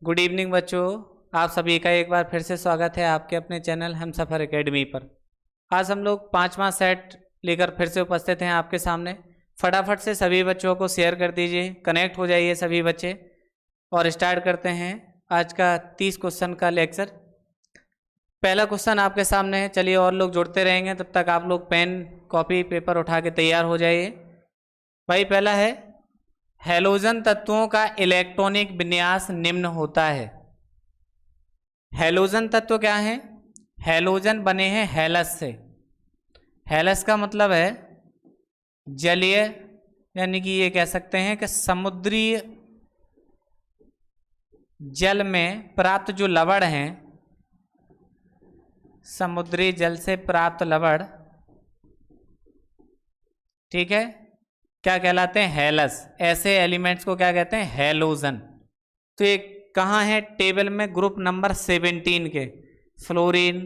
Good evening बच्चों, आप सभी का एक बार फिर से स्वागत है आपके अपने चैनल हमसफर एकेडमी पर। आज हम लोग 5वां सेट लेकर फिर से उपस्थित हैं आपके सामने। फटाफट से सभी बच्चों को शेयर कर दीजिए, कनेक्ट हो जाइए सभी बच्चे और स्टार्ट करते हैं आज का 30 क्वेश्चन का लेक्चर। पहला क्वेश्चन आपके सामने है, चलिए और लोग जुड़ते रहेंगे, तब तक आप लोग पेन कॉपी पेपर उठा के तैयार हो जाइए। भाई पहला है, हैलोजन तत्वों का इलेक्ट्रॉनिक विन्यास निम्न होता है। हैलोजन तत्व क्या है? हैलोजन बने हैं हैलस से। हैलस का मतलब है जलीय, यानी कि ये कह सकते हैं कि समुद्री जल में प्राप्त जो लवण हैं, समुद्री जल से प्राप्त लवण, ठीक है, क्या कहलाते हैं? हैलस। ऐसे एलिमेंट्स को क्या कहते हैं? हैलोजन। तो ये कहाँ है? टेबल में ग्रुप नंबर 17 के fluorine,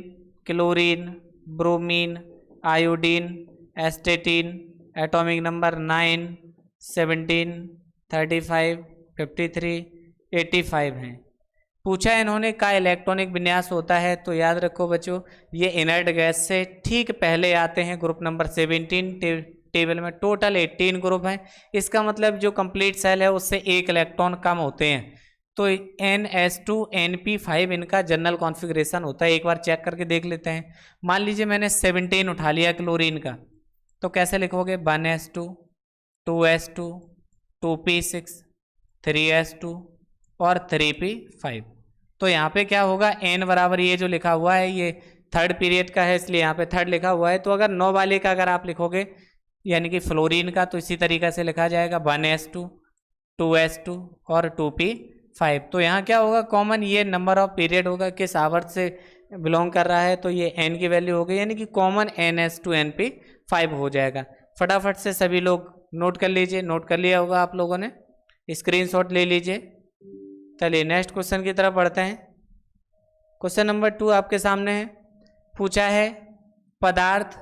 chlorine, bromine, iodine, एस्टेटीन, atomic number 9, 17, 35, 53, 85 हैं। पूछा इन्होंने का इलेक्ट्रॉनिक विन्यास होता है, तो याद रखो बच्चों, ये इनर्ट गैस से ठीक पहले आते हैं ग्रुप नंबर 17। टेबल में टोटल 18 ग्रुप हैं। इसका मतलब जो कंप्लीट सेल है उससे एक इलेक्ट्रॉन कम होते हैं, तो NS2 NP5 इनका जनरल कॉन्फ़िगरेशन होता है। एक बार चेक करके देख लेते हैं। मान लीजिए मैंने 17 उठा लिया क्लोरीन का, तो कैसे लिखोगे? 1S2, 2S2, 2P6, 3S2 और 3P5। तो यहाँ पे क्या होगा? N बराबर ये जो लिखा हुआ है ये थर्ड पीरियड का है, इसलिए यहाँ पे थर्ड लिखा हुआ है। तो अगर 9 वाले का अगर आप लिखोगे, यानी कि फ्लोरीन का, तो इसी तरीके से लिखा जाएगा 1S2, 2S2 और 2P5। तो यहाँ क्या होगा? कॉमन ये नंबर ऑफ पीरियड होगा, किस आवर्त से बिलोंग कर रहा है, तो ये n की वैल्यू होगी, यानी कि कॉमन NS2 NP5 हो जाएगा। फटाफट से सभी लोग नोट कर लीजिए। नोट कर लिया होगा आप लोगों ने, स्क्रीनशॉट ले लीजिए। चलिए नेक्स्ट क्वेश्चन की तरफ बढ़ते हैं। क्वेश्चन नंबर 2 आपके सामने है। पूछा है पदार्थ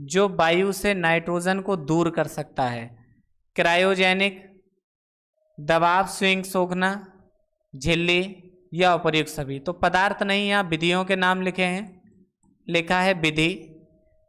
जो वायु से नाइट्रोजन को दूर कर सकता है। क्रायोजेनिक, दबाव स्विंग सोखना, झिल्ली या उपर्युक्त सभी। तो पदार्थ नहीं, यहाँ विधियों के नाम लिखे हैं। लिखा है विधि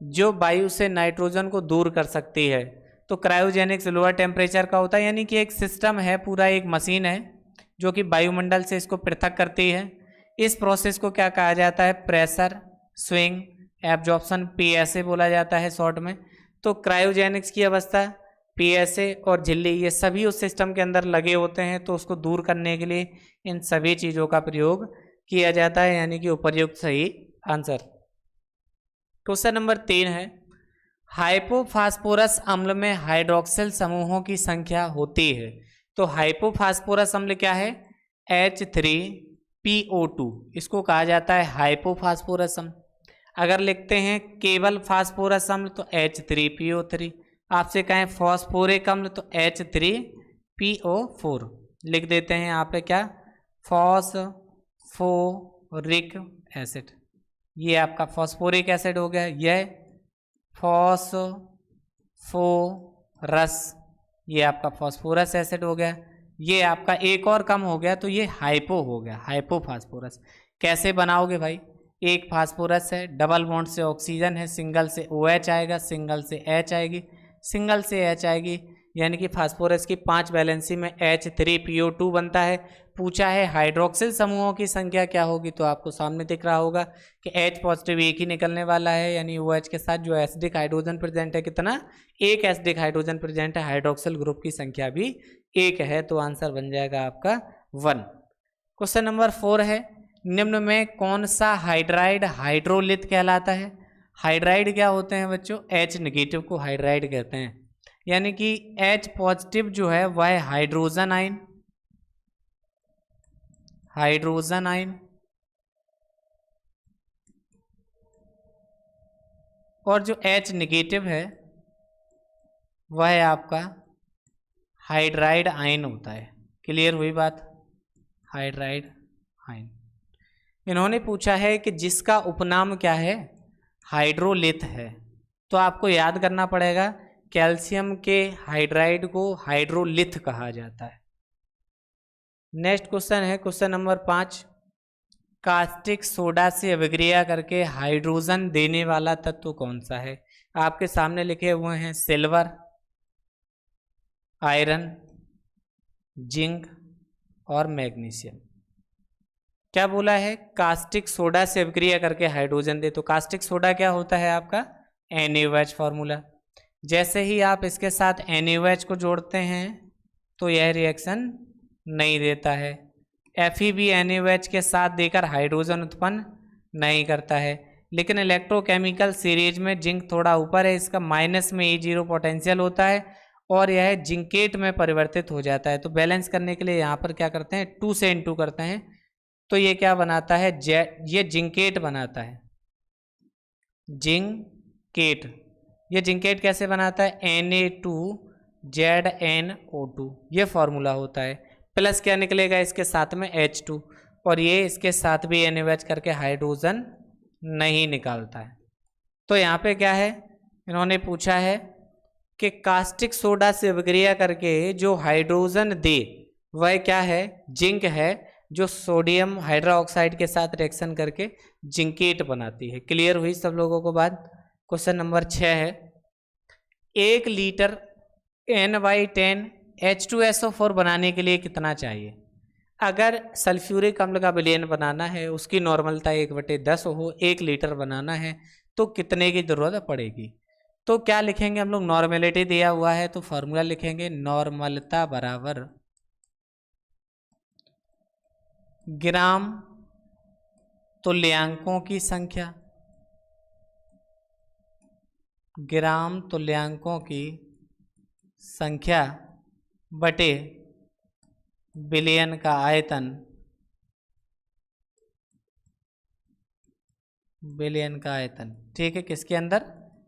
जो वायु से नाइट्रोजन को दूर कर सकती है। तो क्रायोजेनिक्स लोअर टेम्परेचर का होता है, यानी कि एक सिस्टम है, पूरा एक मशीन है जो कि वायुमंडल से इसको पृथक करती है। इस प्रोसेस को क्या कहा जाता है? प्रेशर स्विंग एब्जॉर्प्शन, PSA बोला जाता है शॉर्ट में। तो क्रायोजेनिक्स की अवस्था, PSA और झिल्ली, ये सभी उस सिस्टम के अंदर लगे होते हैं, तो उसको दूर करने के लिए इन सभी चीज़ों का प्रयोग किया जाता है, यानी कि उपर्युक्त सही आंसर। क्वेश्चन नंबर 3 है, हाइपोफास्फोरस अम्ल में हाइड्रोक्सिल समूहों की संख्या होती है। तो हाइपोफास्फोरस अम्ल क्या है? H3PO2, इसको कहा जाता है हाइपोफास्फोरस अम्ल। अगर लिखते हैं केवल फास्फोरस अम्ल तो H3PO3। आपसे कहें फॉस्फोरिक अम्ल तो H3PO4 लिख देते हैं यहाँ पे। क्या? फॉस्फोरिक एसिड, ये आपका फॉस्फोरिक एसिड हो गया। यह फॉस्फोरस, ये आपका फॉस्फोरस एसिड हो गया। ये आपका एक और कम हो गया, तो ये हाइपो हो गया, हाइपोफास्फोरस। कैसे बनाओगे भाई? एक फास्फोरस है, डबल बॉन्ड से ऑक्सीजन है, सिंगल से OH आएगा, सिंगल से H आएगी, सिंगल से H आएगी, यानी कि फास्फोरस की 5 वैलेंसी में H3PO2 बनता है। पूछा है हाइड्रोक्सिल समूहों की संख्या क्या होगी, तो आपको सामने दिख रहा होगा कि H पॉजिटिव एक ही निकलने वाला है, यानी OH के साथ जो एसिडिक हाइड्रोजन प्रेजेंट है, कितना? एक एसिडिक हाइड्रोजन प्रेजेंट है। हाइड्रोक्सिल ग्रुप की संख्या भी एक है, तो आंसर बन जाएगा आपका 1। क्वेश्चन नंबर 4 है, निम्न में कौन सा हाइड्राइड हाइड्रोलिथ कहलाता है? हाइड्राइड क्या होते हैं बच्चों? H नेगेटिव को हाइड्राइड कहते हैं, यानी कि H पॉजिटिव जो है वह है हाइड्रोजन आयन, हाइड्रोजन आयन, और जो H नेगेटिव है वह है आपका हाइड्राइड आयन होता है। क्लियर हुई बात? Hydride ion. इन्होंने पूछा है कि जिसका उपनाम क्या है? हाइड्रोलिथ है। तो आपको याद करना पड़ेगा, कैल्शियम के हाइड्राइड को हाइड्रोलिथ कहा जाता है। नेक्स्ट क्वेश्चन है क्वेश्चन नंबर 5। कास्टिक सोडा से अभिक्रिया करके हाइड्रोजन देने वाला तत्व कौन सा है? आपके सामने लिखे हुए हैं सिल्वर, आयरन, जिंक और मैग्नीशियम। क्या बोला है? कास्टिक सोडा से अभिक्रिया करके हाइड्रोजन दे। तो कास्टिक सोडा क्या होता है आपका? NaOH formula. जैसे ही आप इसके साथ NaOH को जोड़ते हैं तो यह रिएक्शन नहीं देता है। Fe भी NaOH के साथ देकर हाइड्रोजन उत्पन्न नहीं करता है। लेकिन इलेक्ट्रोकेमिकल सीरीज में जिंक थोड़ा ऊपर है, इसका माइनस में E0 पोटेंशियल होता है और यह जिंकेट में परिवर्तित हो जाता है। तो बैलेंस करने के लिए यहाँ पर क्या करते हैं? 2 से इनटू करते हैं। तो ये क्या बनाता है? ये जिंकेट बनाता है, जिंकेट। ये जिंकेट कैसे बनाता है? Na2ZnO2 ये फॉर्मूला होता है। प्लस क्या निकलेगा इसके साथ में? H2। और ये इसके साथ भी NaOH करके हाइड्रोजन नहीं निकालता है। तो यहाँ पे क्या है, इन्होंने पूछा है कि कास्टिक सोडा से अभिक्रिया करके जो हाइड्रोजन दे वह क्या है? जिंक है, जो सोडियम हाइड्रोक्साइड के साथ रिएक्शन करके जिंकेट बनाती है। क्लियर हुई सब लोगों को बात? क्वेश्चन नंबर 6 है 1 लीटर N/10 H2SO4 बनाने के लिए कितना चाहिए? अगर सल्फ्यूरिक अम्ल का विलयन बनाना है, उसकी नॉर्मलता 1/10 हो, 1 लीटर बनाना है तो कितने की जरूरत पड़ेगी? तो क्या लिखेंगे हम लोग? नॉर्मेलिटी दिया हुआ है तो फॉर्मूला लिखेंगे नॉर्मलता बराबर ग्राम तुल्यांकों की संख्या, ग्राम तुल्यांकों की संख्या बटे विलयन का आयतन, विलयन का आयतन। ठीक है, किसके अंदर?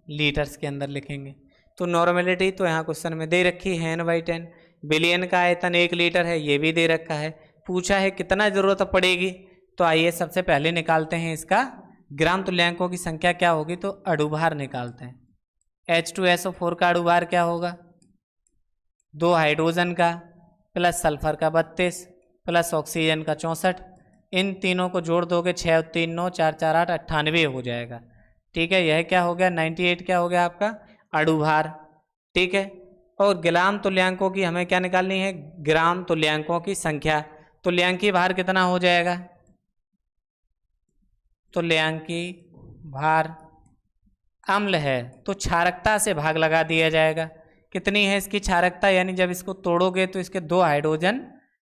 लीटर्स के अंदर लिखेंगे। तो नॉर्मेलिटी तो यहाँ क्वेश्चन में दे रखी है N/10। विलयन का आयतन 1 लीटर है, ये भी दे रखा है। पूछा है कितना जरूरत पड़ेगी, तो आइए सबसे पहले निकालते हैं इसका ग्राम तुल्यांकों की संख्या क्या होगी। तो अणुभार निकालते हैं। H2SO4 का अणुभार क्या होगा? 2 हाइड्रोजन का प्लस सल्फर का 32 प्लस ऑक्सीजन का 64। इन तीनों को जोड़ दोगे 6 और 3 9 4 4 8 98 हो जाएगा। ठीक है, यह क्या हो गया? 98 क्या हो गया आपका? अणुभार। ठीक है, और ग्राम तुल्यांकों की हमें क्या निकालनी है? ग्राम तुल्यांकों की संख्या। तुल्यांकी भार कितना हो जाएगा? तुल्यांकी भार अम्ल है तो क्षारकता से भाग लगा दिया जाएगा। कितनी है इसकी क्षारकता? यानी जब इसको तोड़ोगे तो इसके 2 हाइड्रोजन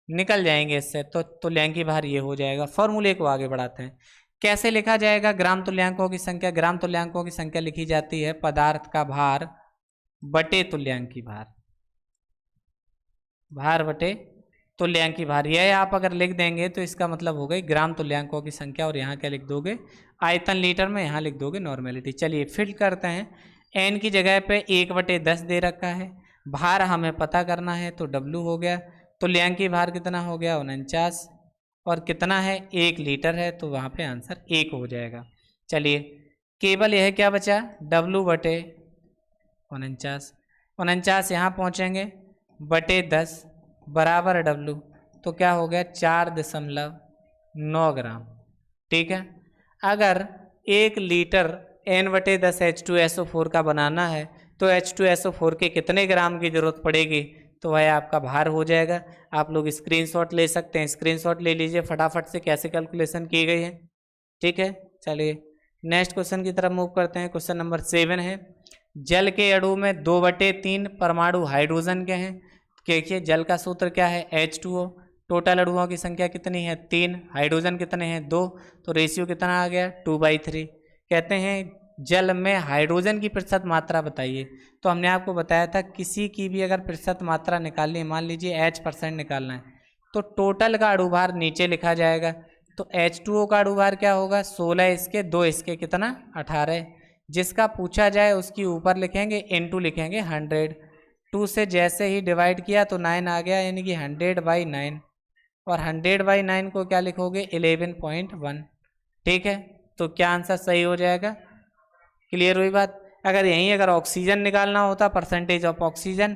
निकल जाएंगे इससे, तो तुल्यांकी भार ये हो जाएगा। फॉर्मूले को आगे बढ़ाते हैं। कैसे लिखा जाएगा ग्राम तुल्यांकों की संख्या? ग्राम तुल्यांकों की संख्या लिखी जाती है पदार्थ का भार बटे तुल्यांकी भार, भार बटे तुल्यांकी भार। यह आप अगर लिख देंगे तो इसका मतलब हो गई ग्राम तुल्यांकों की संख्या। और यहाँ क्या लिख दोगे? आयतन लीटर में, यहाँ लिख दोगे नॉर्मेलिटी। चलिए फिल करते हैं। N की जगह पे 1/10 दे रखा है, भार हमें पता करना है तो W हो गया। तुल्यांकी भार कितना हो गया? 49। और कितना है? 1 लीटर है, तो वहाँ पे आंसर 1 हो जाएगा। चलिए केवल यह क्या बचा? W/49। 49 यहाँ पहुँचेंगे बटे 10 बराबर W, तो क्या हो गया? 4.9 ग्राम। ठीक है, अगर 1 लीटर N/10 H2SO4 का बनाना है तो H2SO4 के कितने ग्राम की जरूरत पड़ेगी? तो वह आपका भार हो जाएगा। आप लोग स्क्रीनशॉट ले सकते हैं, स्क्रीनशॉट ले लीजिए फटाफट से कैसे कैलकुलेशन की गई है। ठीक है, चलिए नेक्स्ट क्वेश्चन की तरफ मूव करते हैं। क्वेश्चन नंबर 7 है जल के अणु में 2/3 परमाणु हाइड्रोजन के हैं। देखिए जल का सूत्र क्या है? H2O। टोटल अणुओं की संख्या कितनी है? 3। हाइड्रोजन कितने हैं? 2। तो रेशियो कितना आ गया? 2/3। कहते हैं जल में हाइड्रोजन की प्रतिशत मात्रा बताइए। तो हमने आपको बताया था किसी की भी अगर प्रतिशत मात्रा निकालनी है, मान लीजिए H% निकालना है, तो टोटल का अणुभार नीचे लिखा जाएगा। तो H2O का अणुभार क्या होगा? 16 इसके 2 इसके कितना? 18। जिसका पूछा जाए उसकी ऊपर लिखेंगे, इनटू लिखेंगे 100। 2 से जैसे ही डिवाइड किया तो 9 आ गया, यानी कि 100/9। और 100/9 को क्या लिखोगे? 11.1। ठीक है, तो क्या आंसर सही हो जाएगा? क्लियर हुई बात? अगर ऑक्सीजन निकालना होता, परसेंटेज ऑफ ऑक्सीजन,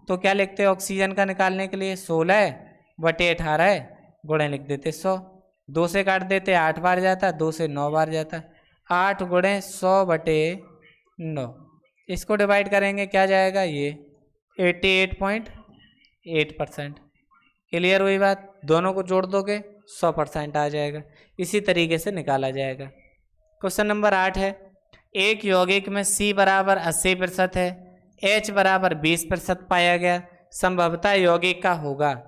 तो क्या लिखते हैं ऑक्सीजन का निकालने के लिए? 16/18 गुणे लिख देते 100, 2 से काट देते 8 बार जाता, 2 से 9 बार जाता, 8 गुणे 100/9। इसको डिवाइड करेंगे क्या जाएगा, ये 88.8%। क्लियर हुई बात, दोनों को जोड़ दोगे 100% आ जाएगा। इसी तरीके से निकाला जाएगा। क्वेश्चन नंबर 8 है, एक यौगिक में C बराबर 80% है, H बराबर 20% पाया गया, संभवतः यौगिक का होगा।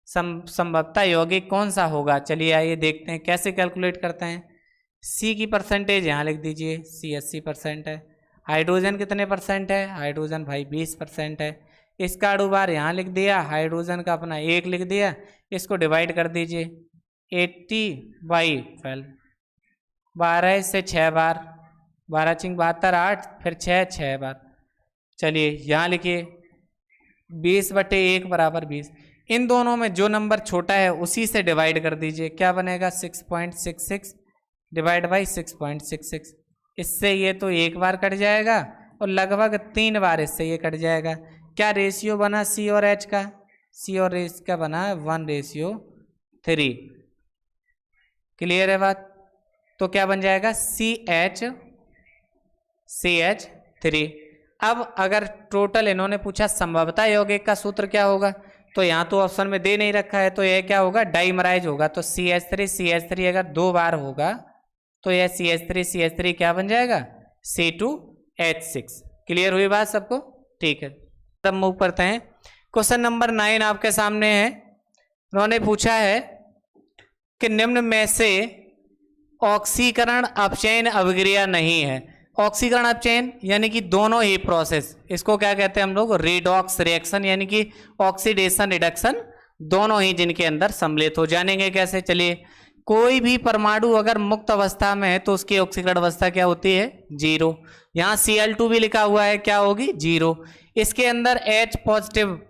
संभवतः यौगिक कौन सा होगा, चलिए आइए देखते हैं कैसे कैलकुलेट करते हैं। C की परसेंटेज यहाँ लिख दीजिए, C 80% है। हाइड्रोजन कितने परसेंट है, हाइड्रोजन भाई 20% है। इसका अणु भार यहाँ लिख दिया, हाइड्रोजन का अपना 1 लिख दिया। इसको डिवाइड कर दीजिए 80/12, 12 से 6 बार, 12 × 72 8, फिर 6 बार। चलिए यहाँ लिखिए 20/1 बराबर 20। इन दोनों में जो नंबर छोटा है उसी से डिवाइड कर दीजिए, क्या बनेगा 6.66 डिवाइड बाई 6.66। इससे ये तो 1 बार कट जाएगा और लगभग 3 बार इससे ये कट जाएगा। क्या रेशियो बना C और H का, C और H का बना 1:3। क्लियर है बात, तो क्या बन जाएगा CH3। अब अगर टोटल इन्होंने पूछा संभवतः यौगिक का सूत्र क्या होगा, तो यहाँ तो ऑप्शन में दे नहीं रखा है, तो यह क्या होगा, डाइमराइज होगा। तो CH3 अगर 2 बार होगा तो यह CH3 क्या बन जाएगा, C2H6। क्लियर हुई बात सबको, ठीक है। तब मूव करते हैं। क्वेश्चन नंबर 9 आपके सामने है। उन्होंने पूछा है कि निम्न में से ऑक्सीकरण अपचयन अभिक्रिया नहीं है। ऑक्सीकरण अपचयन यानी कि दोनों ही प्रोसेस, इसको क्या कहते हैं हम लोग, रेडॉक्स रिएक्शन, यानी कि ऑक्सीडेशन रिडक्शन दोनों ही जिनके अंदर सम्मिलित हो। जानेंगे कैसे, चलिए। कोई भी परमाणु अगर मुक्त अवस्था में है तो उसकी ऑक्सीकरण अवस्था क्या होती है, 0। यहाँ Cl2 भी लिखा हुआ है, क्या होगी, 0। इसके अंदर H पॉजिटिव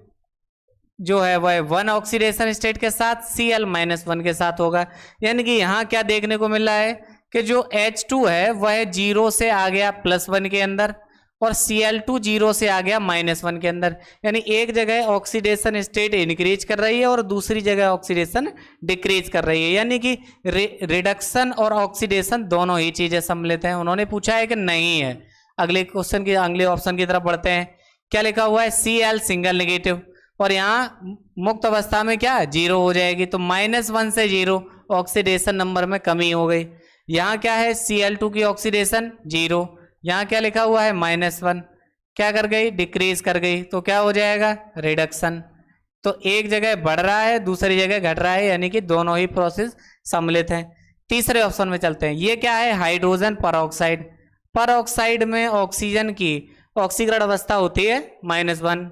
जो है वह 1 ऑक्सीडेशन स्टेट के साथ, Cl-1 के साथ होगा। यानी कि यहाँ क्या देखने को मिल रहा है कि जो H2 है वह 0 से आ गया +1 के अंदर और Cl2 0 से आ गया -1 के अंदर। यानी एक जगह ऑक्सीडेशन स्टेट इंक्रीज कर रही है और दूसरी जगह ऑक्सीडेशन डिक्रीज कर रही है। यानी कि रिडक्शन और ऑक्सीडेशन दोनों ही चीजें सम्मिलित हैं। उन्होंने पूछा है कि नहीं है। अगले क्वेश्चन की, अगले ऑप्शन की तरफ बढ़ते हैं। क्या लिखा हुआ है, Cl सिंगल नेगेटिव, और यहाँ मुक्त अवस्था में क्या 0 हो जाएगी, तो -1 से 0 ऑक्सीडेशन नंबर में कमी हो गई। यहाँ क्या है, Cl2 की ऑक्सीडेशन 0, यहाँ क्या लिखा हुआ है -1, क्या कर गई, डिक्रीज कर गई, तो क्या हो जाएगा, रिडक्शन। तो एक जगह बढ़ रहा है, दूसरी जगह घट रहा है, यानी कि दोनों ही प्रोसेस सम्मिलित हैं। तीसरे ऑप्शन में चलते हैं। ये क्या है, हाइड्रोजन परऑक्साइड। परऑक्साइड में ऑक्सीजन की ऑक्सीकरण अवस्था होती है -1।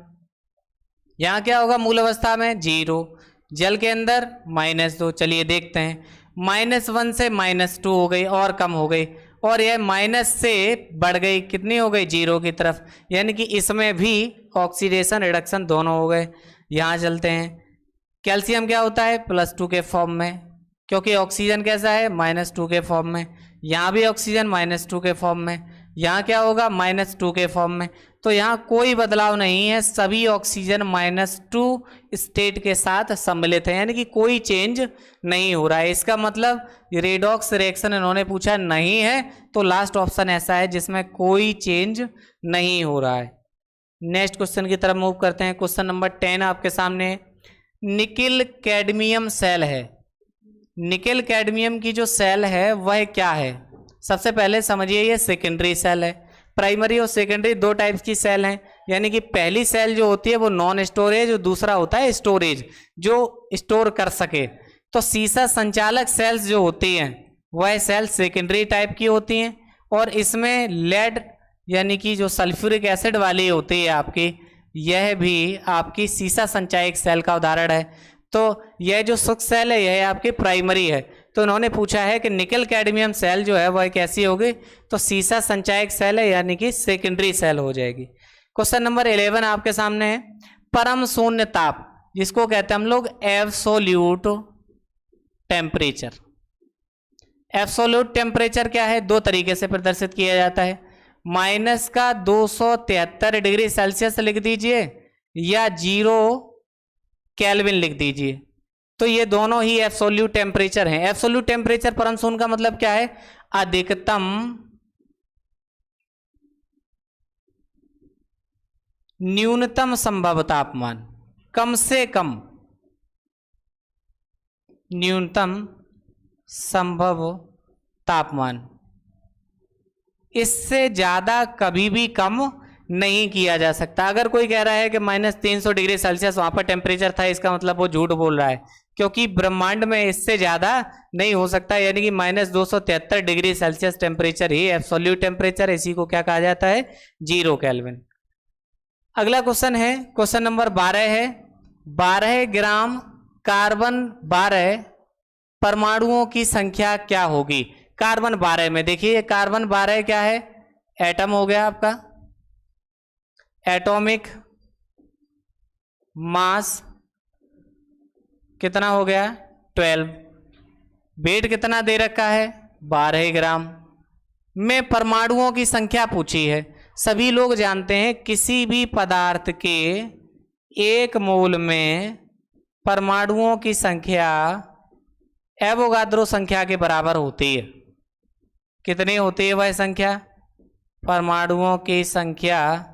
यहाँ क्या होगा, मूल अवस्था में 0, जल के अंदर -2। चलिए देखते हैं, -1 से -2 हो गई और कम हो गई, और यह माइनस से बढ़ गई, कितनी हो गई, 0 की तरफ। यानी कि इसमें भी ऑक्सीडेशन रिडक्शन दोनों हो गए। यहाँ चलते हैं। कैल्शियम क्या होता है, +2 के फॉर्म में, क्योंकि ऑक्सीजन कैसा है, -2 के फॉर्म में। यहाँ भी ऑक्सीजन -2 के फॉर्म में, यहाँ क्या होगा, -2 के फॉर्म में। तो यहाँ कोई बदलाव नहीं है, सभी ऑक्सीजन -2 स्टेट के साथ सम्मिलित है, यानी कि कोई चेंज नहीं हो रहा है। इसका मतलब रेडॉक्स रिएक्शन इन्होंने पूछा नहीं है, तो लास्ट ऑप्शन ऐसा है जिसमें कोई चेंज नहीं हो रहा है। नेक्स्ट क्वेश्चन की तरफ मूव करते हैं। क्वेश्चन नंबर 10 आपके सामने। निकिल कैडमियम सेल है। निकिल कैडमियम की जो सेल है वह क्या है, सबसे पहले समझिए ये सेकेंडरी सेल है। प्राइमरी और सेकेंडरी दो टाइप्स की सेल हैं, यानी कि पहली सेल जो होती है वो नॉन स्टोरेज और दूसरा होता है स्टोरेज, जो स्टोर कर सके। तो सीसा संचालक सेल्स जो होती हैं वह सेल सेकेंडरी टाइप की होती हैं, और इसमें लेड यानी कि जो सल्फ्यूरिक एसिड वाली होती है आपकी, यह भी आपकी सीसा संचायक सेल का उदाहरण है। तो यह जो सूक्ष्म सेल है यह आपकी प्राइमरी है। तो उन्होंने पूछा है कि निकल कैडमियम सेल जो है वह कैसी होगी, तो सीसा संचायक सेल है, यानी कि सेकेंडरी सेल हो जाएगी। क्वेश्चन नंबर 11 आपके सामने है। परम शून्य ताप, जिसको कहते हैं हम लोग एब्सोल्यूट टेम्परेचर। एब्सोल्यूट टेम्परेचर क्या है, दो तरीके से प्रदर्शित किया जाता है। -273 डिग्री सेल्सियस लिख दीजिए या 0 केल्विन लिख दीजिए। तो ये दोनों ही एब्सोल्यूट टेम्परेचर हैं। एब्सोल्यूट टेम्परेचर परम शून्य का मतलब क्या है? अधिकतम न्यूनतम संभव तापमान, कम से कम न्यूनतम संभव तापमान, इससे ज्यादा कभी भी कम नहीं किया जा सकता। अगर कोई कह रहा है कि -300 डिग्री सेल्सियस वहां पर टेम्परेचर था, इसका मतलब वो झूठ बोल रहा है, क्योंकि ब्रह्मांड में इससे ज्यादा नहीं हो सकता। यानी कि -273 डिग्री सेल्सियस टेम्परेचर ही एब्सोल्यूट टेम्परेचर, इसी को क्या कहा जाता है? 0 केल्विन। अगला क्वेश्चन है, क्वेश्चन नंबर 12 है, 12 ग्राम कार्बन 12 परमाणुओं की संख्या क्या होगी? कार्बन 12 में देखिए, कार्बन 12 क्या है? एटम हो गया आपका, एटॉमिक मास कितना हो गया? 12। वेट कितना दे रखा है? 12 ग्राम। में परमाणुओं की संख्या पूछी है। सभी लोग जानते हैं किसी भी पदार्थ के 1 मोल में परमाणुओं की संख्या एवोगाद्रो संख्या के बराबर होती है। कितनी होती है वह संख्या? परमाणुओं की संख्या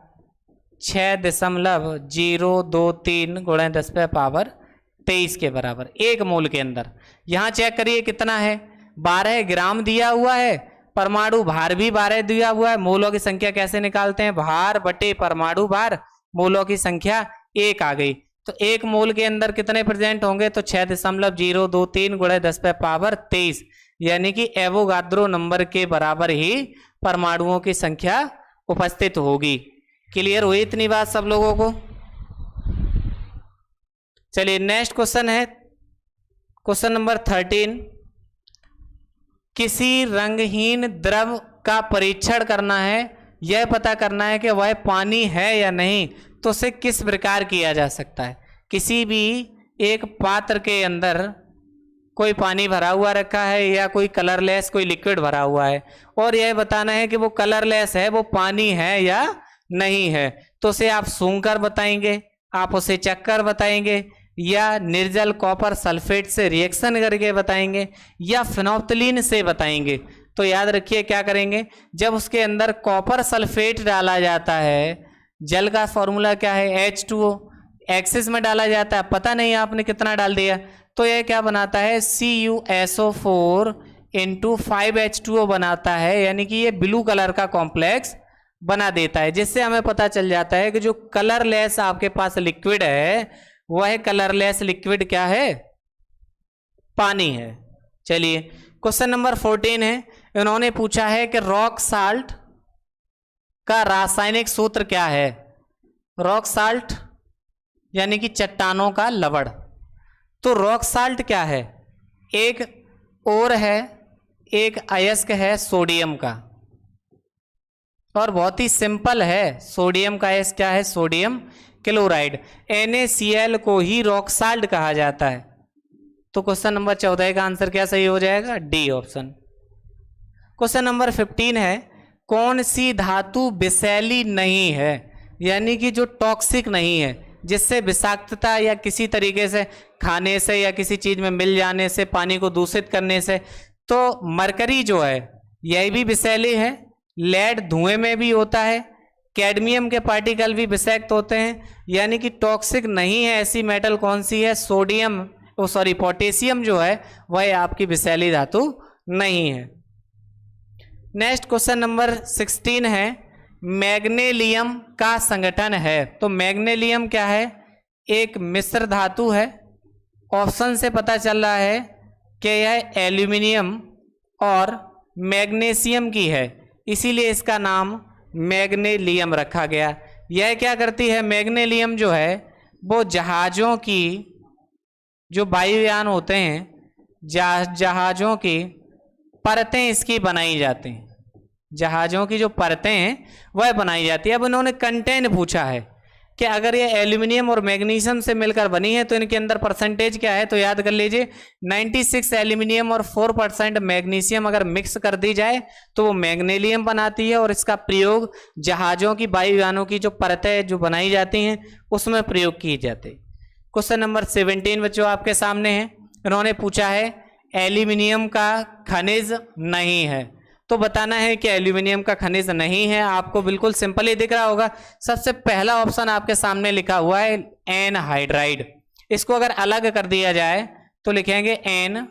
6.023 × 10⁻23 के बराबर 1 मोल के अंदर। यहां चेक करिए कितना है? 12 ग्राम दिया हुआ है, परमाणु भार भी 12 दिया हुआ है। मोलों की संख्या कैसे निकालते हैं? भार बटे परमाणु भार, मोलों की संख्या 1 आ गई। तो 1 मोल के अंदर कितने प्रेजेंट होंगे? तो 6.023 × 10⁻23, यानी कि एवोगाद्रो नंबर के बराबर ही परमाणुओं की संख्या उपस्थित होगी। क्लियर हुई इतनी बात सब लोगों को? चलिए नेक्स्ट क्वेश्चन है, क्वेश्चन नंबर 13। किसी रंगहीन द्रव का परीक्षण करना है, यह पता करना है कि वह पानी है या नहीं, तो उसे किस प्रकार किया जा सकता है? किसी भी एक पात्र के अंदर कोई पानी भरा हुआ रखा है या कोई कलरलेस कोई लिक्विड भरा हुआ है, और यह बताना है कि वो कलरलेस है, वो पानी है या नहीं है, तो उसे आप सूंघकर बताएंगे, आप उसे चखकर बताएंगे, या निर्जल कॉपर सल्फेट से रिएक्शन करके बताएंगे, या फिनोप्थलीन से बताएंगे। तो याद रखिए क्या करेंगे, जब उसके अंदर कॉपर सल्फेट डाला जाता है, जल का फॉर्मूला क्या है? H2O, एक्सिस में डाला जाता है, पता नहीं आपने कितना डाल दिया, तो यह क्या बनाता है? CuSO4 × 5H2O बनाता है, यानी कि ये ब्लू कलर का कॉम्प्लेक्स बना देता है, जिससे हमें पता चल जाता है कि जो कलरलेस आपके पास लिक्विड है, वह कलरलेस लिक्विड क्या है? पानी है। चलिए क्वेश्चन नंबर 14 है, इन्होंने पूछा है कि रॉक साल्ट का रासायनिक सूत्र क्या है? रॉक साल्ट यानी कि चट्टानों का लवण। तो रॉक साल्ट क्या है? एक और है, एक अयस्क है सोडियम का, और बहुत ही सिंपल है। सोडियम का अयस्क क्या है? Sodium chloride. NaCl को ही रॉक साल्ट कहा जाता है। तो क्वेश्चन नंबर 14 का आंसर क्या सही हो जाएगा? D option. क्वेश्चन नंबर 15 है, कौन सी धातु विषैली नहीं है, यानी कि जो टॉक्सिक नहीं है, जिससे विषाक्तता या किसी तरीके से खाने से या किसी चीज में मिल जाने से, पानी को दूषित करने से। तो मरकरी जो है यह भी विषैली है, लेड धुएं में भी होता है, कैडमियम के पार्टिकल भी विषाक्त होते हैं, यानी कि टॉक्सिक नहीं है ऐसी मेटल कौन सी है? पोटेशियम जो है वह आपकी विषैली धातु नहीं है। नेक्स्ट क्वेश्चन नंबर 16 है, मैग्नीशियम का संगठन है। तो मैग्नीशियम क्या है? एक मिश्र धातु है। ऑप्शन से पता चल रहा है कि यह एल्यूमिनियम और मैग्नीशियम की है, इसीलिए इसका नाम मैग्नीशियम रखा गया। यह क्या करती है? मैग्नीशियम जो है वो जहाज़ों की, जो वायुयान होते हैं, जहाज़ों की परतें इसकी बनाई जाती हैं, जहाज़ों की जो परतें हैं वह बनाई जाती है। अब उन्होंने कंटेंट पूछा है कि अगर ये एल्यूमिनियम और मैग्नीशियम से मिलकर बनी है तो इनके अंदर परसेंटेज क्या है? तो याद कर लीजिए 96 एल्यूमिनियम और 4% मैग्नीशियम अगर मिक्स कर दी जाए तो वो मैग्नीशियम बनाती है, और इसका प्रयोग जहाज़ों की, वायुयानों की जो परतें जो बनाई जाती हैं उसमें प्रयोग की जाती है। क्वेश्चन नंबर 17 बच्चों आपके सामने है, इन्होंने पूछा है एल्यूमिनियम का खनिज नहीं है, तो बताना है कि एल्यूमिनियम का खनिज नहीं है। आपको बिल्कुल सिंपल ही दिख रहा होगा। सबसे पहला ऑप्शन आपके सामने लिखा हुआ है एनहाइड्राइड। इसको अगर अलग कर दिया जाए तो लिखेंगे एन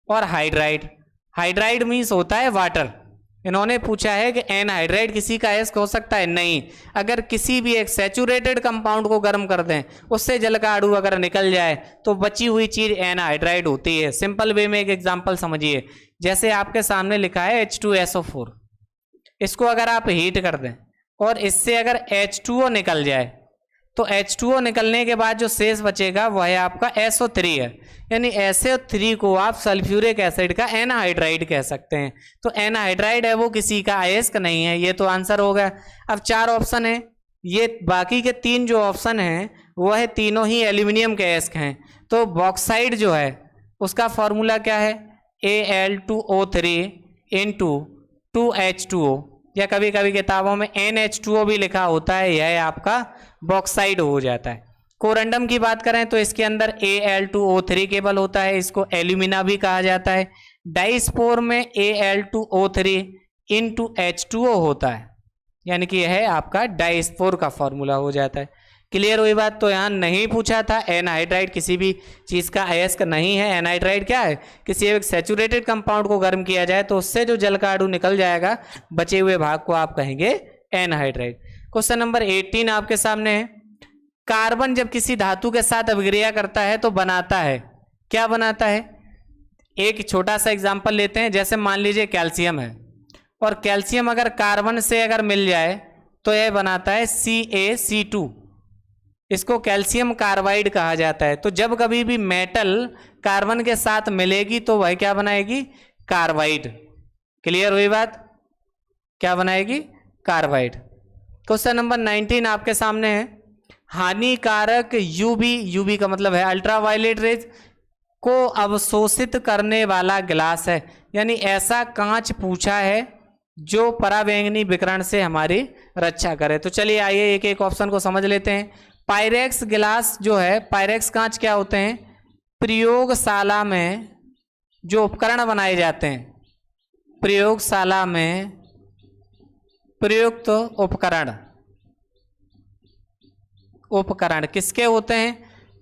और हाइड्राइड। हाइड्राइड मीन्स होता है वाटर। इन्होंने पूछा है कि एनहाइड्राइड किसी का अयस्क हो सकता है? नहीं। अगर किसी भी एक सैचुरेटेड कंपाउंड को गर्म कर दें, उससे जल का अणु अगर निकल जाए तो बची हुई चीज एनहाइड्राइड होती है। सिंपल वे में एक एग्जांपल समझिए, जैसे आपके सामने लिखा है H2SO4। इसको अगर आप हीट कर दें और इससे अगर H2O निकल जाए तो H2O निकलने के बाद जो शेष बचेगा वह है आपका SO3 है। यानी SO3 को आप सल्फ्यूरिक एसिड का एनहाइड्राइड कह सकते हैं। तो एनहाइड्राइड है वो किसी का अयस्क नहीं है। ये तो आंसर हो गया। अब 4 ऑप्शन है, ये बाकी के 3 जो ऑप्शन हैं वह तीनों ही एल्यूमिनियम के अयस्क हैं। तो बॉक्साइड जो है उसका फॉर्मूला क्या है? Al2O3 इंटू 2H2O, या कभी कभी किताबों में NH2O भी लिखा होता है, यह आपका बॉक्साइड हो जाता है। कोरंडम की बात करें तो इसके अंदर Al2O3 केवल होता है, इसको एल्यूमिना भी कहा जाता है। डाइस्पोर में Al2O3 इंटू H2O होता है, यानी कि यह आपका डाइस्पोर का फॉर्मूला हो जाता है। क्लियर हुई बात? तो यहाँ नहीं पूछा था एनहाइड्राइड किसी भी चीज़ का अयस्क नहीं है। एनहाइड्राइड क्या है? किसी एक सैचुरेटेड कंपाउंड को गर्म किया जाए तो उससे जो जल का अणु निकल जाएगा, बचे हुए भाग को आप कहेंगे एनहाइड्राइड। क्वेश्चन नंबर 18 आपके सामने है। कार्बन जब किसी धातु के साथ अभिक्रिया करता है तो बनाता है, क्या बनाता है? एक छोटा सा एग्जाम्पल लेते हैं। जैसे मान लीजिए कैल्शियम है और कैल्शियम अगर कार्बन से अगर मिल जाए तो यह बनाता है CaC2। इसको कैल्शियम कार्बाइड कहा जाता है। तो जब कभी भी मेटल कार्बन के साथ मिलेगी तो वह क्या बनाएगी? कार्बाइड। क्लियर हुई बात? क्या बनाएगी? कार्बाइड। क्वेश्चन नंबर 19 आपके सामने है। हानिकारक यूवी का मतलब है अल्ट्रावायलेट रेज को अवशोषित करने वाला गिलास है, यानी ऐसा कांच पूछा है जो पराबैंगनी विकिरण से हमारी रक्षा करे। तो चलिए आइए एक एक ऑप्शन को समझ लेते हैं। पायरेक्स गिलास जो है, पायरेक्स कांच क्या होते हैं? प्रयोगशाला में जो उपकरण बनाए जाते हैं, प्रयोगशाला में प्रयुक्त उपकरण किसके होते हैं?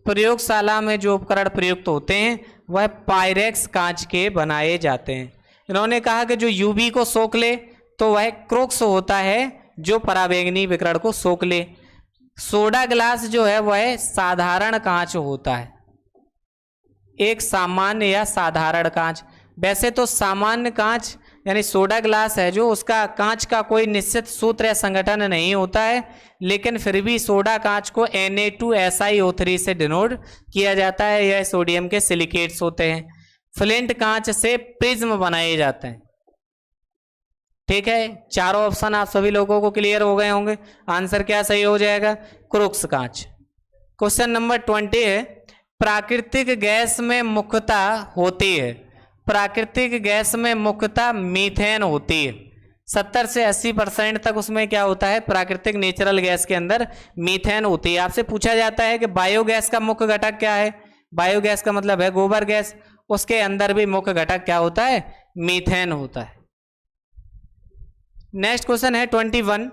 प्रयोगशाला में जो उपकरण प्रयुक्त होते हैं वह पायरेक्स कांच के बनाए जाते हैं। इन्होंने कहा कि जो यूवी को सोख ले तो वह क्रोक्स होता है जो पराबैंगनी विकिरण को सोख ले। सोडा ग्लास जो है वह साधारण कांच होता है, एक सामान्य या साधारण कांच। वैसे तो सामान्य कांच यानी सोडा ग्लास है जो उसका कांच का कोई निश्चित सूत्र या संगठन नहीं होता है, लेकिन फिर भी सोडा कांच को Na2SiO3 से डिनोट किया जाता है। यह सोडियम के सिलिकेट्स होते हैं। फ्लिंट कांच से प्रिज्म बनाए जाते हैं। ठीक है, चारों ऑप्शन आप सभी लोगों को क्लियर हो गए होंगे। आंसर क्या सही हो जाएगा? क्रोक्स कांच। क्वेश्चन नंबर 20 है। प्राकृतिक गैस में मुख्यतः होती है, प्राकृतिक गैस में मुख्यतः मीथेन होती है। 70 से 80% तक उसमें क्या होता है? प्राकृतिक नेचुरल गैस के अंदर मीथेन होती है। आपसे पूछा जाता है कि बायोगैस का मुख्य घटक क्या है? बायोगैस का मतलब है गोबर गैस, उसके अंदर भी मुख्य घटक क्या होता है? मीथेन होता है। नेक्स्ट क्वेश्चन है 21।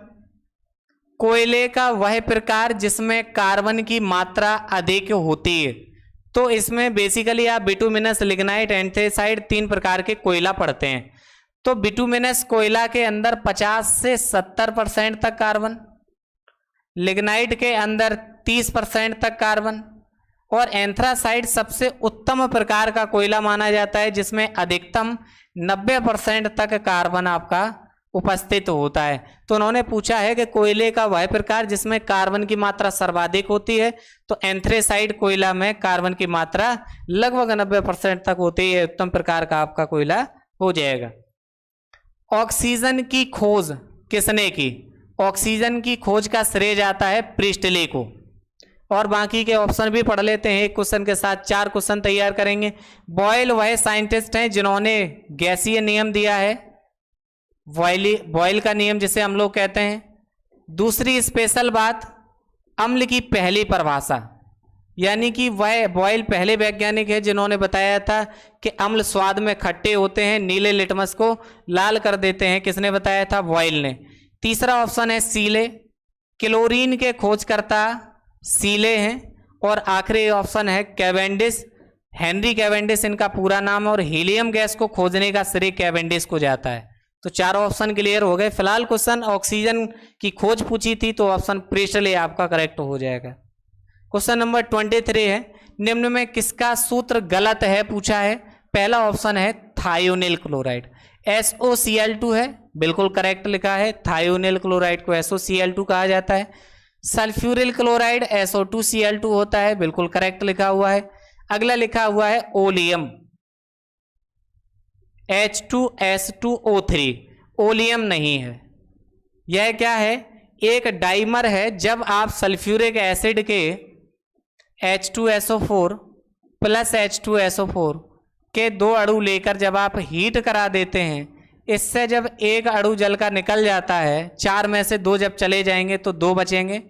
कोयले का वह प्रकार जिसमें कार्बन की मात्रा अधिक होती है। तो इसमें बेसिकली आप बिटुमिनस, लिग्नाइट, एंथ्रेसाइट 3 प्रकार के कोयला पढ़ते हैं। तो बिटुमिनस कोयला के अंदर 50 से 70% तक कार्बन, लिग्नाइट के अंदर 30% तक कार्बन, और एंथ्रासाइट सबसे उत्तम प्रकार का कोयला माना जाता है जिसमें अधिकतम 90% तक कार्बन आपका उपस्थित होता है। तो उन्होंने पूछा है कि कोयले का वह प्रकार जिसमें कार्बन की मात्रा सर्वाधिक होती है। तो एंथ्रेसाइट कोयला में कार्बन की मात्रा लगभग 90% तक होती है। उत्तम प्रकार का आपका कोयला हो जाएगा। ऑक्सीजन की खोज किसने की? ऑक्सीजन की खोज का श्रेय जाता है प्रिस्टले को। और बाकी के ऑप्शन भी पढ़ लेते हैं। एक क्वेश्चन के साथ 4 क्वेश्चन तैयार करेंगे। बॉयल वह साइंटिस्ट हैं जिन्होंने गैसीय नियम दिया है, बॉयल का नियम जिसे हम लोग कहते हैं। दूसरी स्पेशल बात, अम्ल की पहली परिभाषा, यानी कि वह बॉयल पहले वैज्ञानिक है जिन्होंने बताया था कि अम्ल स्वाद में खट्टे होते हैं, नीले लिटमस को लाल कर देते हैं। किसने बताया था? बॉयल ने। तीसरा ऑप्शन है सीले, क्लोरीन के खोजकर्ता सीले हैं। और आखिरी ऑप्शन है कैवेंडिश, हेनरी कैवेंडिश इनका पूरा नाम है, और हीलियम गैस को खोजने का श्रेय कैवेंडिश को जाता है। तो चारों ऑप्शन क्लियर हो गए। फिलहाल क्वेश्चन ऑक्सीजन की खोज पूछी थी, तो ऑप्शन प्रेशले आपका करेक्ट हो जाएगा। क्वेश्चन नंबर 23 है, निम्न में किसका सूत्र गलत है पूछा है। पहला ऑप्शन है थायोनिल क्लोराइड, SOCl2 है, बिल्कुल करेक्ट लिखा है। थायोनिल क्लोराइड को SOCl2 कहा जाता है। सल्फ्यूरिल क्लोराइड SO2Cl2 होता है, बिल्कुल करेक्ट लिखा हुआ है। अगला लिखा हुआ है ओलियम, H2S2O3, ओलियम नहीं है। यह क्या है? एक डाइमर है। जब आप सल्फ्यूरिक एसिड के H2SO4 प्लस H2SO4 के दो अणु लेकर जब आप हीट करा देते हैं, इससे जब एक अणु जल का निकल जाता है, 4 में से 2 जब चले जाएंगे तो 2 बचेंगे।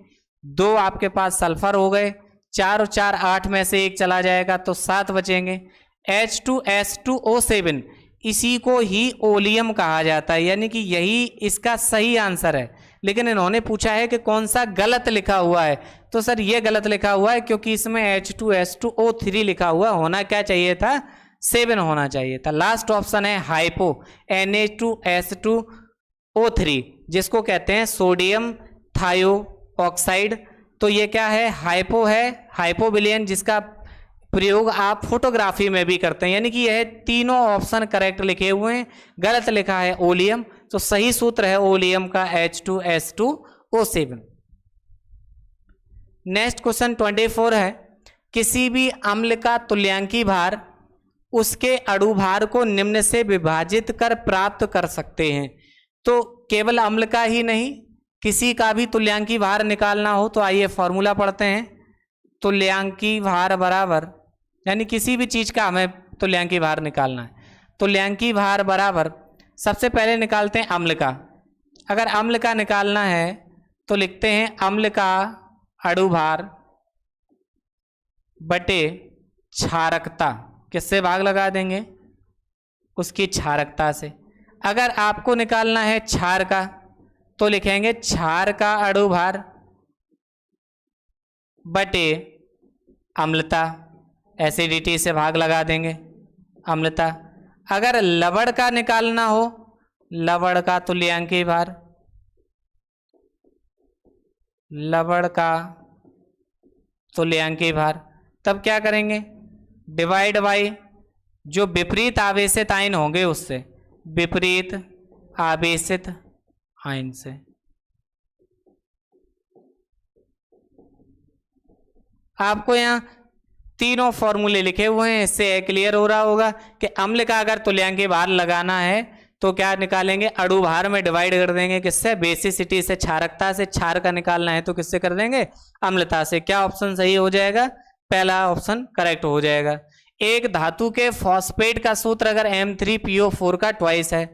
2 आपके पास सल्फर हो गए, 4 और 4 8 में से 1 चला जाएगा तो 7 बचेंगे। H2S2O7 इसी को ही ओलियम कहा जाता है, यानी कि यही इसका सही आंसर है। लेकिन इन्होंने पूछा है कि कौन सा गलत लिखा हुआ है, तो सर ये गलत लिखा हुआ है क्योंकि इसमें H2S2O3 लिखा हुआ, होना क्या चाहिए था? 7 होना चाहिए था। लास्ट ऑप्शन है हाइपो, Na2S2O3, जिसको कहते हैं सोडियम थायो ऑक्साइड। तो ये क्या है? हाइपो है, हाइपोविलियन, जिसका प्रयोग आप फोटोग्राफी में भी करते हैं। यानी कि यह तीनों ऑप्शन करेक्ट लिखे हुए हैं, गलत लिखा है ओलियम। तो सही सूत्र है ओलियम का H2S2O7। नेक्स्ट क्वेश्चन 24 है, किसी भी अम्ल का तुल्यांकी भार उसके अणुभार को निम्न से विभाजित कर प्राप्त कर सकते हैं। तो केवल अम्ल का ही नहीं, किसी का भी तुल्यांकी भार निकालना हो तो आइए फॉर्मूला पढ़ते हैं। तुल्यांकी भार बराबर, यानी किसी भी चीज का हमें तुल्यांकी भार निकालना है। तुल्यांकी भार बराबर, सबसे पहले निकालते हैं अम्ल का। अगर अम्ल का निकालना है तो लिखते हैं अम्ल का अणुभार बटे क्षारकता। किससे भाग लगा देंगे? उसकी क्षारकता से। अगर आपको निकालना है क्षार का तो लिखेंगे क्षार का अणुभार बटे अम्लता, एसिडिटी से भाग लगा देंगे अम्लता। अगर लवण का निकालना हो, लवण का तुल्यांकी भार, लवण का तुल्यांकी भार, तब क्या करेंगे? डिवाइड बाई जो विपरीत आवेशित आयन होंगे उससे, विपरीत आवेशित आयन से। आपको यहाँ तीनों फॉर्मूले लिखे हुए हैं, इससे क्लियर हो रहा होगा कि अम्ल का अगर तुल्यांकी भार लगाना है तो क्या निकालेंगे? अणुभार में डिवाइड कर देंगे, किससे? बेसिसिटी से, क्षारकता से। क्षार का निकालना है तो किससे कर देंगे? अम्लता से। क्या ऑप्शन सही हो जाएगा? पहला ऑप्शन करेक्ट हो जाएगा। एक धातु के फॉस्फेट का सूत्र अगर M3PO4 का ट्वाइस है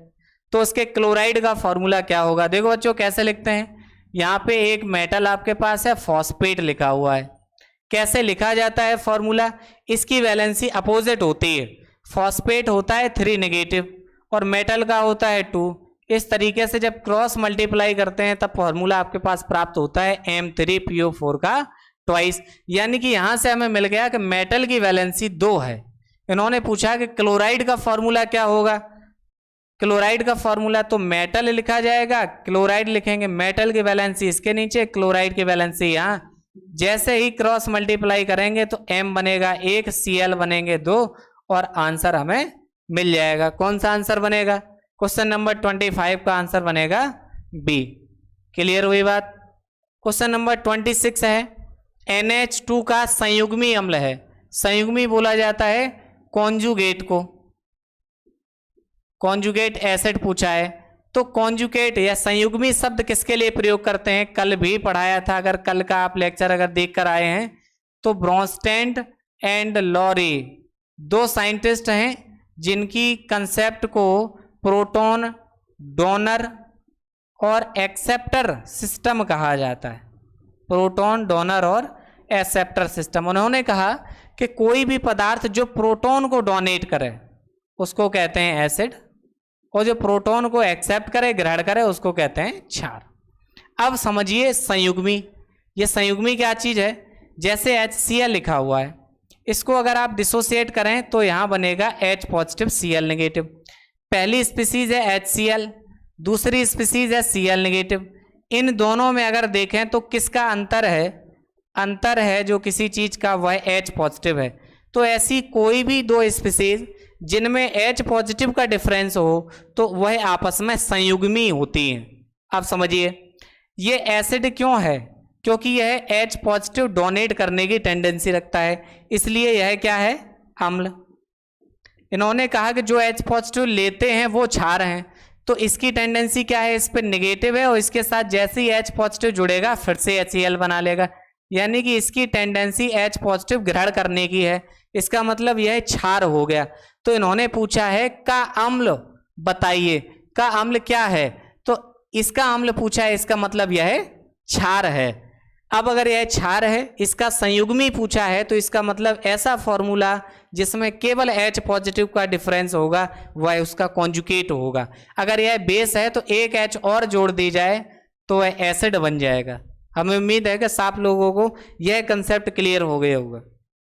तो उसके क्लोराइड का फॉर्मूला क्या होगा? देखो बच्चों कैसे लिखते हैं। यहाँ पे एक मेटल आपके पास है, फॉस्फेट लिखा हुआ है। कैसे लिखा जाता है फॉर्मूला? इसकी वैलेंसी अपोजिट होती है। फॉस्फेट होता है 3 नेगेटिव और मेटल का होता है 2। इस तरीके से जब क्रॉस मल्टीप्लाई करते हैं तब फॉर्मूला आपके पास प्राप्त होता है M3PO4 का ट्वाइस। यानी कि यहां से हमें मिल गया कि मेटल की वैलेंसी 2 है। इन्होंने पूछा कि क्लोराइड का फॉर्मूला क्या होगा। क्लोराइड का फॉर्मूला तो मेटल लिखा जाएगा, क्लोराइड लिखेंगे, मेटल की वैलेंसी इसके नीचे, क्लोराइड की वैलेंसी यहाँ। जैसे ही क्रॉस मल्टीप्लाई करेंगे तो M बनेगा 1, Cl बनेंगे 2 और आंसर हमें मिल जाएगा। कौन सा आंसर बनेगा? क्वेश्चन नंबर 25 का आंसर बनेगा बी। क्लियर हुई बात? क्वेश्चन नंबर 26 है, NH2 का संयुग्मी अम्ल है। संयुग्मी बोला जाता है कॉन्जुगेट को, कॉन्जुगेट एसिड पूछा है। तो कॉन्जुगेट या संयुग्मी शब्द किसके लिए प्रयोग करते हैं? कल भी पढ़ाया था, अगर कल का आप लेक्चर अगर देख कर आए हैं तो ब्रॉन्स्टेड एंड लॉरी 2 साइंटिस्ट हैं जिनकी कंसेप्ट को प्रोटॉन डोनर और एक्सेप्टर सिस्टम कहा जाता है। प्रोटॉन डोनर और एक्सेप्टर सिस्टम। उन्होंने कहा कि कोई भी पदार्थ जो प्रोटॉन को डोनेट करे उसको कहते हैं एसिड, और जो प्रोटॉन को एक्सेप्ट करे, ग्रहण करे, उसको कहते हैं क्षार। अब समझिए संयुग्मी। ये संयुग्मी क्या चीज है? जैसे HCl लिखा हुआ है, इसको अगर आप डिसोसिएट करें तो यहां बनेगा H पॉजिटिव Cl नेगेटिव। पहली स्पीसीज है HCl, दूसरी स्पीसीज है Cl नेगेटिव। इन दोनों में अगर देखें तो किसका अंतर है? अंतर है जो किसी चीज का वह H पॉजिटिव है। तो ऐसी कोई भी दो स्पीसीज जिनमें H पॉजिटिव का डिफरेंस हो तो वह आपस में संयुग्मी होती हैं। अब समझिए ये एसिड क्यों है? क्योंकि यह H पॉजिटिव डोनेट करने की टेंडेंसी रखता है, इसलिए यह क्या है? अम्ल। इन्होंने कहा कि जो H पॉजिटिव लेते हैं वो क्षार हैं, तो इसकी टेंडेंसी क्या है? इस पर नेगेटिव है, और इसके साथ जैसे ही H पॉजिटिव जुड़ेगा फिर से HCl बना लेगा, यानी कि इसकी टेंडेंसी H पॉजिटिव ग्रहण करने की है। इसका मतलब यह क्षार हो गया। तो इन्होंने पूछा है का अम्ल बताइए, का अम्ल क्या है? तो इसका अम्ल पूछा है, इसका मतलब यह क्षार है। अब अगर यह क्षार है, इसका संयुग्मी पूछा है, तो इसका मतलब ऐसा फॉर्मूला जिसमें केवल H पॉजिटिव का डिफरेंस होगा वह उसका कॉन्जुगेट होगा। अगर यह बेस है तो एक H और जोड़ दी जाए तो वह एसिड बन जाएगा। हमें उम्मीद है कि आप लोगों को यह कंसेप्ट क्लियर हो गया होगा।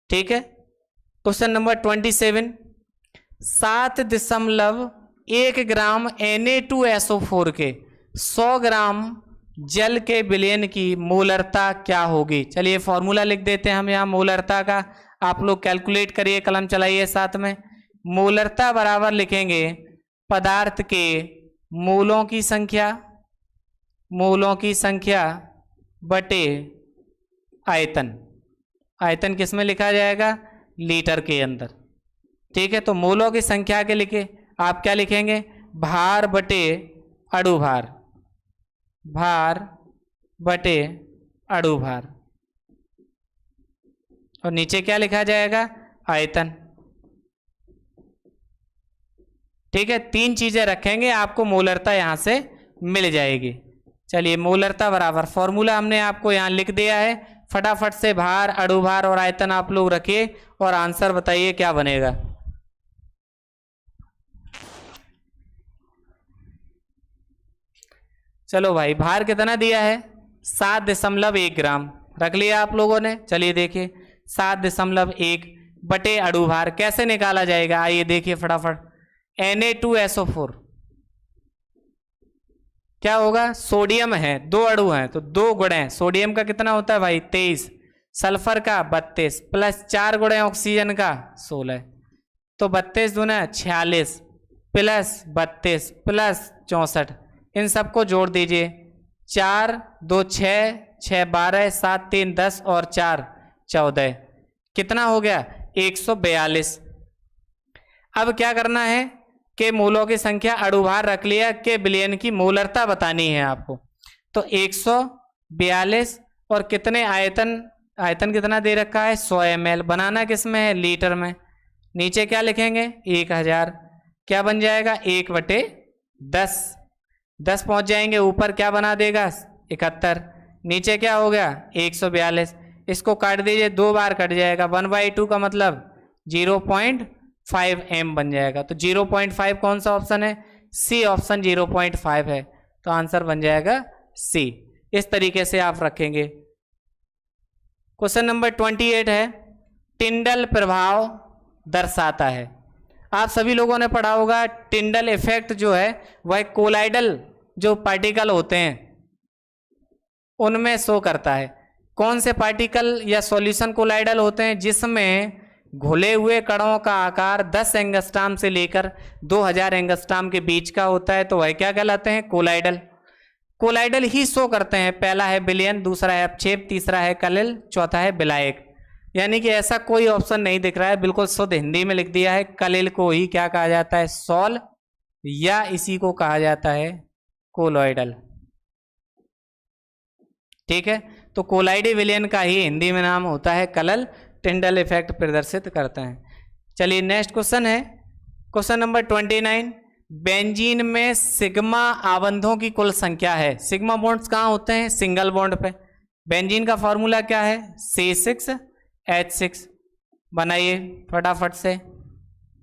ठीक है। क्वेश्चन नंबर 27, 7.1 ग्राम Na2SO4 के 100 ग्राम जल के विलयन की मोलरता क्या होगी? चलिए फॉर्मूला लिख देते हैं हम यहाँ मोलरता का, आप लोग कैलकुलेट करिए, कलम चलाइए साथ में। मोलरता बराबर लिखेंगे पदार्थ के मोलों की संख्या बटे आयतन। आयतन किस में लिखा जाएगा? लीटर के अंदर। ठीक है, तो मोलों की संख्या के लिखे आप क्या लिखेंगे? भार बटे अणुभार, भार बटे अणुभार, और नीचे क्या लिखा जाएगा? आयतन। ठीक है, तीन चीजें रखेंगे, आपको मोलरता यहां से मिल जाएगी। चलिए मोलरता बराबर, फॉर्मूला हमने आपको यहां लिख दिया है, फटाफट से भार, अणुभार और आयतन आप लोग रखिए और आंसर बताइए क्या बनेगा। चलो भाई, भार कितना दिया है? 7.1 ग्राम रख लिया आप लोगों ने। चलिए देखिए 7.1 बटे अणुभार कैसे निकाला जाएगा? आइए देखिए फटाफट। Na2SO4 क्या होगा? सोडियम है, दो अणु हैं तो दो गुणे। सोडियम का कितना होता है भाई? 23, सल्फर का 32, प्लस 4 गुणे ऑक्सीजन का 16, तो 32 दूना 46 प्लस 32 प्लस 64, इन सबको जोड़ दीजिए। 4 2 6, 6 12, 7 3 10 और 4 14, कितना हो गया? 142। अब क्या करना है कि मोलों की संख्या, अणुभार रख लिया, के विलयन की मोलरता बतानी है आपको। तो 142 और कितने आयतन, आयतन कितना दे रखा है? 100 ml। बनाना किस में है? लीटर में। नीचे क्या लिखेंगे? 1000, क्या बन जाएगा? 1/10, 10 पहुंच जाएंगे ऊपर, क्या बना देगा? 71। नीचे क्या हो गया? 142, इसको काट दीजिए, 2 बार कट जाएगा। 1/2 का मतलब 0.5 m बन जाएगा। तो 0.5 कौन सा ऑप्शन है? सी ऑप्शन 0.5 है, तो आंसर बन जाएगा सी। इस तरीके से आप रखेंगे। क्वेश्चन नंबर 28 है, टिंडल प्रभाव दर्शाता है। आप सभी लोगों ने पढ़ा होगा टिंडल इफेक्ट जो है वह कोलाइडल जो पार्टिकल होते हैं उनमें शो करता है। कौन से पार्टिकल या सॉल्यूशन कोलाइडल होते हैं? जिसमें घुले हुए कणों का आकार 10 एंगस्ट्रॉम से लेकर 2000 एंगस्ट्रॉम के बीच का होता है, तो वह क्या कहलाते हैं? कोलाइडल। कोलाइडल ही शो करते हैं। पहला है विलयन, दूसरा है अपक्षेप, तीसरा है कलिल, चौथा है विलायक। यानी कि ऐसा कोई ऑप्शन नहीं दिख रहा है, बिल्कुल शुद्ध हिंदी में लिख दिया है। कलिल को ही क्या कहा जाता है? सॉल, या इसी को कहा जाता है कोलॉइडल। ठीक है, तो कोलाइडी विलयन का ही हिंदी में नाम होता है कलिल। टिंडल इफेक्ट प्रदर्शित करते हैं। चलिए नेक्स्ट क्वेश्चन है, क्वेश्चन नंबर 29, बेंजीन में सिग्मा आबंधों की कुल संख्या है। सिग्मा बॉन्ड्स कहाँ होते हैं? सिंगल बॉन्ड पे। बेंजीन का फॉर्मूला क्या है? C6H6। बनाइए फटाफट से।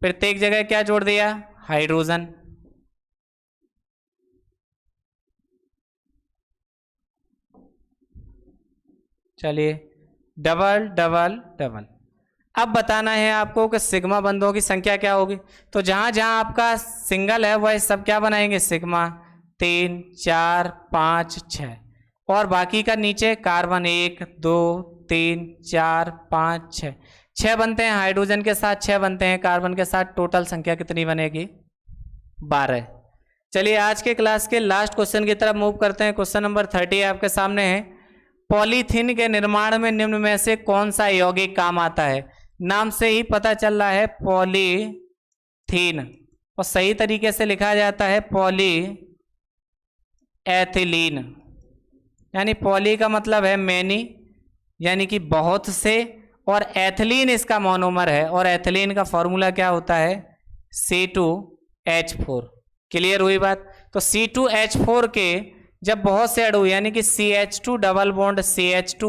प्रत्येक जगह क्या जोड़ दिया? हाइड्रोजन। चलिए डबल डबल डबल। अब बताना है आपको कि सिग्मा बंधों की संख्या क्या होगी। तो जहां जहां आपका सिंगल है वह सब क्या बनाएंगे? सिग्मा। 3 4 5 6। और बाकी का नीचे कार्बन 1 2 3 4 5 6 6 बनते हैं हाइड्रोजन के साथ, 6 बनते हैं कार्बन के साथ। टोटल संख्या कितनी बनेगी? 12। चलिए आज के क्लास के लास्ट क्वेश्चन की तरफ मूव करते हैं। क्वेश्चन नंबर 30 आपके सामने है। पॉलीथीन के निर्माण में निम्न में से कौन सा यौगिक काम आता है? नाम से ही पता चल रहा है पॉलीथीन, और सही तरीके से लिखा जाता है पॉली एथिलीन। यानी पॉली का मतलब है मैनी, यानी कि बहुत से, और एथिलीन इसका मोनोमर है, और एथिलीन का फॉर्मूला क्या होता है? C2H4। क्लियर हुई बात? तो C2H4 के जब बहुत से अणु यानी कि CH2 डबल बॉन्ड CH2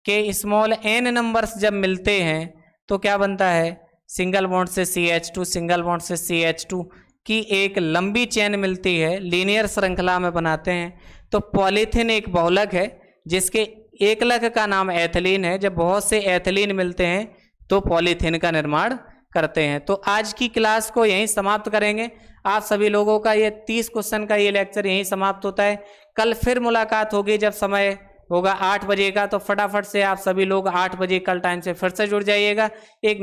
के स्मॉल n नंबर्स जब मिलते हैं तो क्या बनता है? सिंगल बॉन्ड से CH2 सिंगल बॉन्ड से CH2 की एक लंबी चेन मिलती है, लीनियर श्रृंखला में बनाते हैं। तो पॉलीथीन एक बहुलक है जिसके एकलक का नाम एथिलीन है। जब बहुत से एथिलीन मिलते हैं तो पॉलीथीन का निर्माण करते हैं। तो आज की क्लास को यहीं समाप्त करेंगे। आप सभी लोगों का ये 30 क्वेश्चन का ये लेक्चर यहीं समाप्त होता है। कल फिर मुलाकात होगी जब समय होगा 8 बजे का। तो फटाफट से आप सभी लोग 8 बजे कल टाइम से फिर से जुड़ जाइएगा। एक